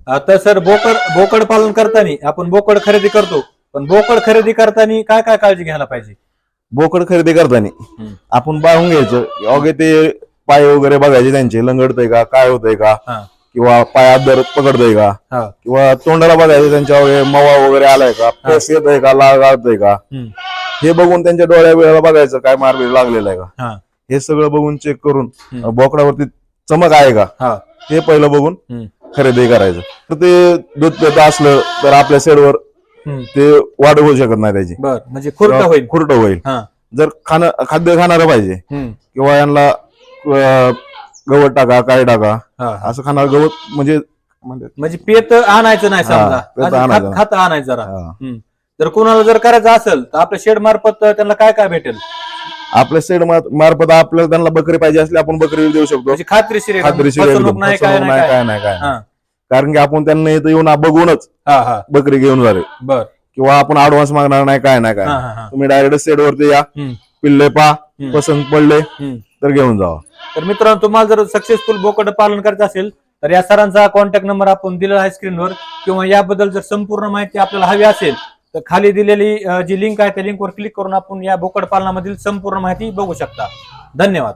आता सर बोकड पालन करताना आपण बोकड खरेदी करतो, पण बोकड खरेदी करताना काय काय काळजी घ्यायला पाहिजे? बोकड खरेदी करताना आपण पाहून घ्यायचं अवघे ते पाय वगैरे बघायचे त्यांचे लंगडतय का, काय होतंय का, किंवा पायात दर पकडतोय का, किंवा तोंडाला बघायचं त्यांच्या मवा वगैरे आलाय का, फेस येतोय का, लाळ गाळतोय का, हे बघून त्यांच्या डोळ्या वेळेला बघायचं काय मारबीर लागलेला आहे का, हे सगळं बघून चेक करून बोकडावरती चमक आहे का हे पहिलं बघून खरेदी करायचं. तर ते दूध देत असलं तर आपल्या शेडवर ते वाढ होऊ शकत नाही त्याची, म्हणजे खुरट होईल. जर खाद्य खाणारं पाहिजे किंवा यांना गवत टाका, काय टाका, असं खाणार गवत म्हणजे पेत आणायचं नाही, समजा खात आणायचं जरा. जर कोणाला जर करायचं असेल तर आपल्या शेड मार्फत त्यांना काय काय भेटेल? आपल्या शेड मार्फत आपल्याला त्यांना बकरी पाहिजे असली आपण बकरी देऊ शकतो, खात्रीशीर काय नाही. कारण की आपण त्यांना इथं येऊन बघूनच बकरी घेऊन जावे, किंवा आपण ऍडव्हान्स मागणार नाही, काय नाही काय. तुम्ही डायरेक्ट शेडवरती या, पिल्ले पा, पसंत पडले तर घेऊन जावा. तर मित्रांनो, तुम्हाला जर सक्सेसफुल बोकड पालन करायचं असेल तर या सरांचा कॉन्टॅक्ट नंबर आपण दिलेला आहे स्क्रीनवर, किंवा याबद्दल जर संपूर्ण माहिती आपल्याला हवी असेल तर खाली दिलेली जी लिंक आहे त्या लिंकवर क्लिक करून आपण या बोकड पालनामधील संपूर्ण माहिती बघू शकता. धन्यवाद.